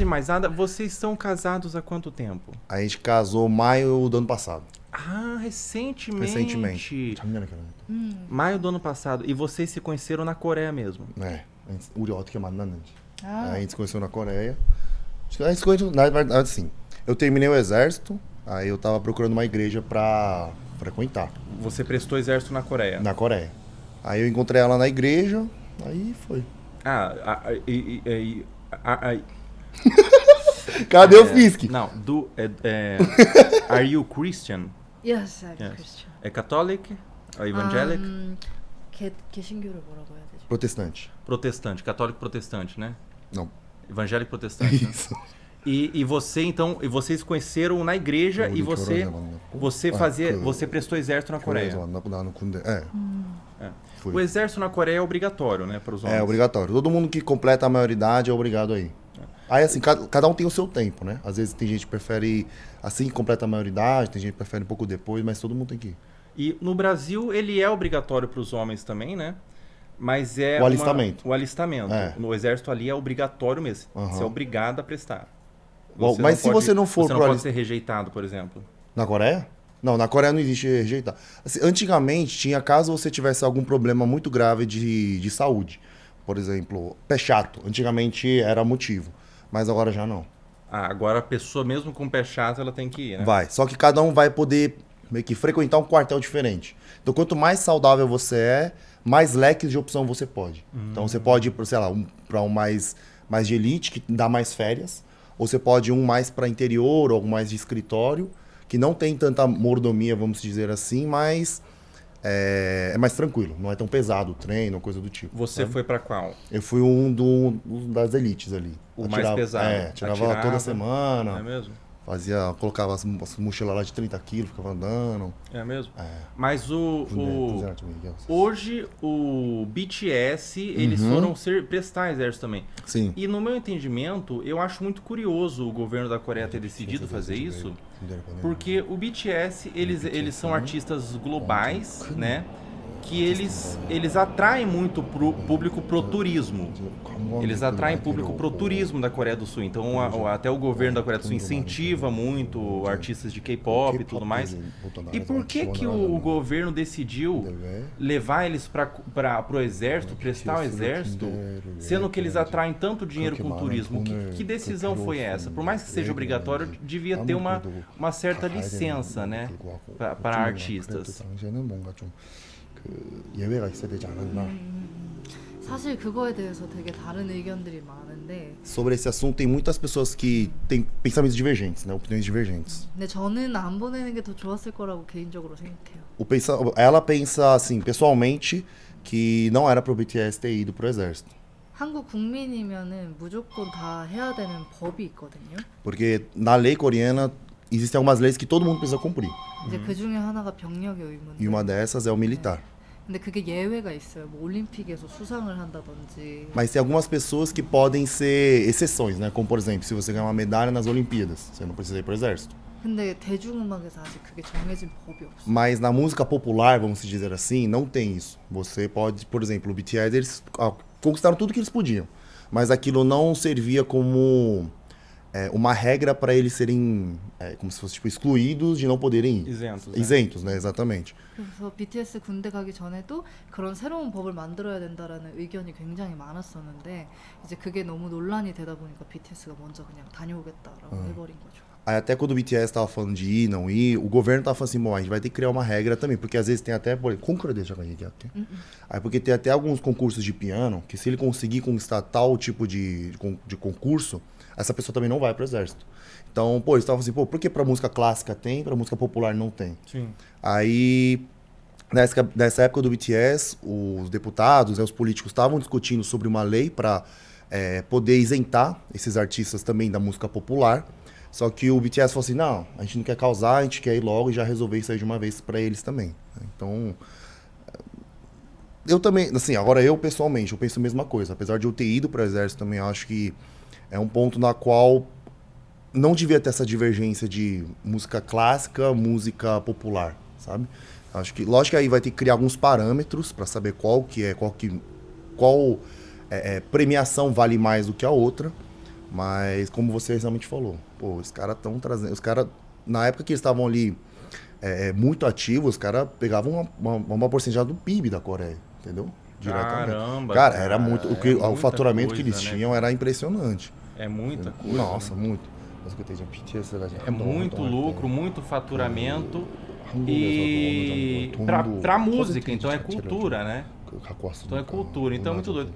mais nada, vocês estão casados há quanto tempo? A gente casou maio do ano passado. Ah, recentemente. Recentemente. 작년에 결혼했다. Maio do ano passado. E vocês se conheceram na Coreia mesmo? 네. 우리 어떻게 만났는지. Ah. A gente se conheceu na Coreia. A gente se conheceu, na verdade, assim. Eu terminei o exército, aí eu tava procurando uma igreja pra frequentar. Você prestou exército na Coreia? Na Coreia. Aí eu encontrei ela na igreja, aí foi. Cadê o Fisk? Não, are you Christian? Yes, I'm Yes. Christian. É catholic? Evangelic? 개신교를 뭐라고 해야 되죠? Protestante. Protestante, católico protestante, né? Não. Evangélico protestante. Né? Isso. E você então, e vocês conheceram na igreja e você prestou exército na Coreia. 결혼해서 만났고 나는 군대. 예. É. Fui. O exército na Coreia é obrigatório, né, para os homens. É obrigatório. Todo mundo que completa a maioridade é obrigado aí. Aí assim, cada um tem o seu tempo, né? Às vezes tem gente que prefere assim que completa a maioridade, tem gente que prefere um pouco depois, mas todo mundo tem que ir. E no Brasil ele é obrigatório para os homens também, né? Mas é O alistamento. o alistamento. É. No exército ali é obrigatório mesmo. Aham. Você é obrigado a prestar. Bom, mas se você não for você não pro pode ser rejeitado, por exemplo. Na Coreia? Não, na Coreia não existe rejeitar. Assim, antigamente tinha, caso você tivesse algum problema muito grave de saúde. Por exemplo, pé chato. Antigamente era motivo, mas agora já não. Ah, agora a pessoa mesmo com pé chato ela tem que ir, né? Vai. Só que cada um vai poder meio que frequentar um quartel diferente. Então quanto mais saudável você é, mais leques de opção você pode. Então você pode ir para, sei lá, para um mais de elite, que dá mais férias. Ou você pode ir um mais para interior, ou um mais de escritório, que não tem tanta mordomia, vamos dizer assim, mas é mais tranquilo. Não é tão pesado o treino ou coisa do tipo. Você sabe? foi pra qual? Eu fui das elites ali. O mais pesado. Tirava Atirava. toda Não é semana. mesmo? Colocava as mochilas lá de 30 quilos, ficava andando. É mesmo? É. Mas 군대 hoje o BTS, eles foram prestar exército também. Sim. E no meu entendimento, eu acho muito curioso o governo da Coreia ter decidido fazer isso, porque o BTS, eles são artistas globais, né? Que eles atraem muito pro público pro turismo. Eles atraem público pro turismo da Coreia do Sul. Então até o governo da Coreia do Sul incentiva muito artistas de K-pop e tudo mais. E por que o governo decidiu levar eles para pro exército, prestar o exército, sendo que eles atraem tanto dinheiro com o turismo? Que decisão foi essa? Por mais que seja obrigatório, devia ter uma certa licença, né, para artistas. 예외가 있어야 되지 않았나. 사실 그거에 대해서 되게 다른 의견들이 많은데. Sobre esse assunto tem muitas pessoas que têm pensamentos divergentes, né, opiniões divergentes. 근데 저는 안 보내는 게 더 좋았을 거라고 개인적으로 생각해요. Ela pensa assim, pessoalmente, que não era pro BTS ter ido pro exército. 한국 국민이면은 무조건 다 해야 되는 법이 있거든요. Porque na lei coreana existem algumas leis que todo mundo precisa cumprir. 이제 그 중에 하나가 병력의 의무인데. E uma dessas é o militar. 근데 그게 예외가 있어요. 뭐 올림픽에서 수상을 한다든지. Mas tem algumas pessoas que podem ser exceções, né? Como por exemplo, se você ganhar uma medalha nas Olimpíadas, você não precisa ir pro exército. 근데 대중음악에서 아직 그게 정해진 법이 없어. Mas na música popular, vamos dizer assim, não tem isso. Você pode, por exemplo, o BTS, eles conquistaram tudo que eles podiam. Mas aquilo não servia como uma regra para eles serem como se fosse tipo, excluídos de não poderem ir. Isentos, né? Isentos, né? Exatamente. 그래서 BTS 군대 가기 전에도 그런 새로운 법을 만들어야 된다라는 의견이 굉장히 많았었는데 이제 그게 너무 논란이 되다 보니까 BTS가 먼저 그냥 다녀오겠다라고 해버린 거죠. Aí até quando o BTS estava falando de ir, não ir, o governo estava falando assim, bom, a gente vai ter que criar uma regra também, porque às vezes tem até, por exemplo, aí porque tem até alguns concursos de piano, que se ele conseguir conquistar tal tipo de concurso, essa pessoa também não vai pro exército. Então, eles estavam assim, por que pra música clássica tem, pra música popular não tem? Sim. Aí, nessa época do BTS, os deputados, os políticos estavam discutindo sobre uma lei para poder isentar esses artistas também da música popular. Só que o BTS falou assim, não, a gente não quer causar, a gente quer ir logo e já resolver isso aí de uma vez para eles também. Então, eu também, assim, agora eu pessoalmente, eu penso a mesma coisa. Apesar de eu ter ido para o exército também, eu acho que é um ponto na qual não devia ter essa divergência de música clássica, música popular, sabe? Acho que, lógico que aí vai ter que criar alguns parâmetros para saber qual premiação vale mais do que a outra. Mas, como você realmente falou, pô, os caras estão trazendo... Os caras, na época que eles estavam ali muito ativos, os caras pegavam uma porcentagem do PIB da Coreia, entendeu? Diretamente. Caramba, cara, era muito... O muita faturamento coisa, que eles né? tinham era impressionante. É muita coisa. Nossa, né? muito. É muito lucro, muito faturamento e pra música, então é cultura, né? Então é cultura, então é muito doido.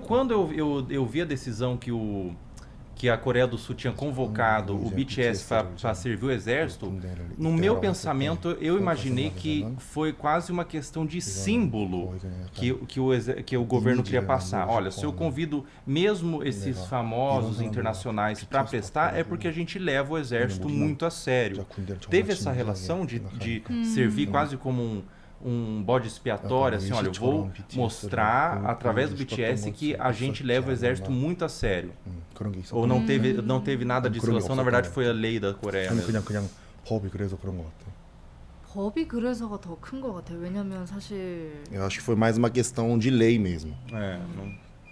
Quando eu vi a decisão que a Coreia do Sul tinha convocado o BTS para servir o exército, no meu pensamento eu imaginei que foi quase uma questão de símbolo que o governo queria passar. Olha, se eu convido mesmo esses famosos internacionais para prestar, é porque a gente leva o exército muito a sério. Teve essa relação de servir quase como um bode expiatório, assim, olha, eu vou mostrar através do BTS que a gente leva o exército muito a sério. Ou não teve nada de relação, na verdade foi a lei da Coreia mesmo. 그냥 법이 그래서 그런 것 같아. 법이 그래서가 더 큰 것 같아요. 왜냐면 사실 Eu acho que foi mais uma questão de lei mesmo.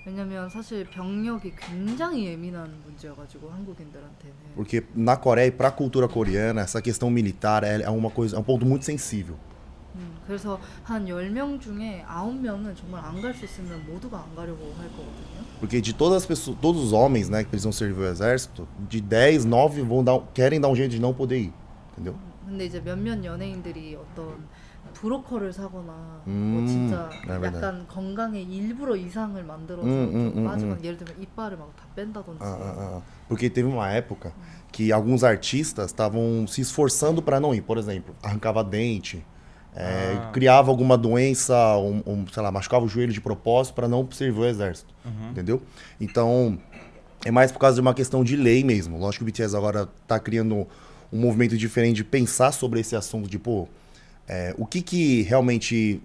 왜냐면 사실 병력이 굉장히 예민한 문제여가지고 한국인들한테는. Porque na Coreia e para a cultura coreana, essa questão militar é uma coisa, é um ponto muito sensível. 그래서 한 10명 중에 9명은 정말 안 갈 수 있으면 모두가 안 가려고 할 거거든요. Porque de todas as pessoas, todos os homens, né, que precisam servir o exército, de 10, 9 querem dar um jeito de não poder ir, entendeu? 근데 이제 몇몇 연예인들이 어떤 브로커를 사거나 뭐 진짜 약간 건강에 일부러 이상을 만들어서 좀 빠지거나 예를 들면 이빨을 막 다 뺀다든지. Porque teve uma época que alguns artistas estavam se esforçando para não ir, por exemplo, arrancava dente, criava alguma doença, sei lá, machucava o joelho de propósito para não servir o exército, entendeu? Então, é mais por causa de uma questão de lei mesmo. Lógico que o BTS agora tá criando um movimento diferente de pensar sobre esse assunto de, pô, o que realmente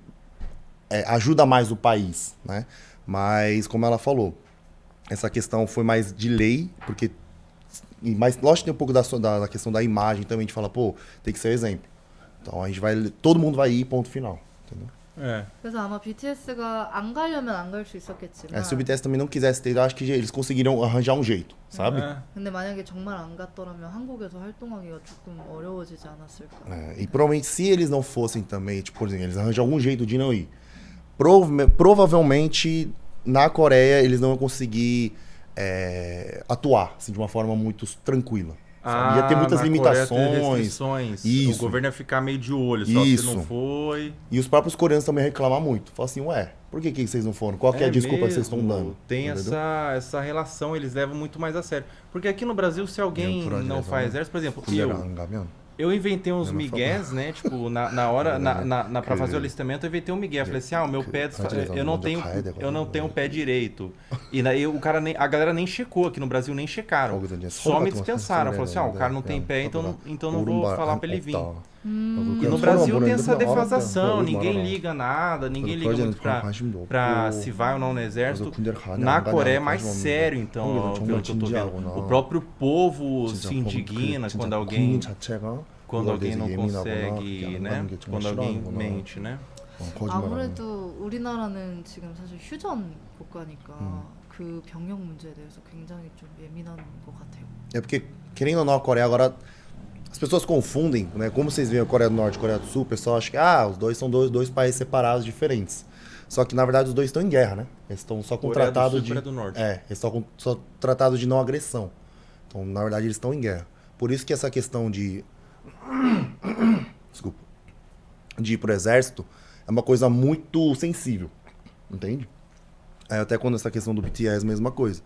ajuda mais o país, né? Mas, como ela falou, essa questão foi mais de lei, porque... Mas, lógico que tem um pouco da questão da imagem também, de falar, pô, tem que ser exemplo. Então, todo mundo vai ir, ponto final, entendeu? 그래서 아마 BTS가 안 가려면 안 갈 수 있었겠지만 Se o BTS também não quisesse ter, eu acho que eles conseguiram arranjar um jeito, sabe? 근데 만약에 정말 안 갔더라면 한국에서 활동하기가 조금 어려워지지 않았을까. E provavelmente se eles não fossem também, tipo, por exemplo, eles arranjam algum jeito de não ir, provavelmente na Coreia eles não iam conseguir atuar assim, de uma forma muito tranquila. Ia ter muitas limitações. Isso. O governo ia ficar meio de olho, só se não foi. E os próprios coreanos também reclamar muito. Falam assim, por que vocês não foram? Qual que é a desculpa que vocês estão dando? Tem essa relação, eles levam muito mais a sério. Porque aqui no Brasil, se alguém não faz exército, por exemplo, eu inventei uns migués, né? Tipo, na hora, pra fazer o alistamento, eu inventei um migué. Eu falei assim, o meu pé, eu não tenho pé direito. E daí a galera nem checou, aqui no Brasil nem checaram. Só me dispensaram. Falaram assim, o cara não tem pé, então não vou falar pra ele vir. E no Brasil tem essa defasação, ninguém liga nada, ninguém liga muito pra se vai ou não no exército. Na Coreia é mais sério, então, pelo que eu tô vendo. O próprio povo se indigna quando alguém não consegue, né? Quando alguém mente, né? 아무래도 우리나라는 지금 사실 휴전 국가니까 그 병역 문제에 대해서 굉장히 좀 예민한 것 같아요. É porque, querendo ou não, a Coreia agora... As pessoas confundem, né? Como vocês veem a Coreia do Norte e a Coreia do Sul, o pessoal acha que os dois são dois países separados, diferentes. Só que, na verdade, os dois estão em guerra, né? Eles estão só com o tratado de... Coreia do Norte. Eles estão só tratado de não agressão. Então, na verdade, eles estão em guerra. Por isso que essa questão de... Desculpa. De ir pro exército é uma coisa muito sensível. Entende? Até quando essa questão do BTS é a mesma coisa.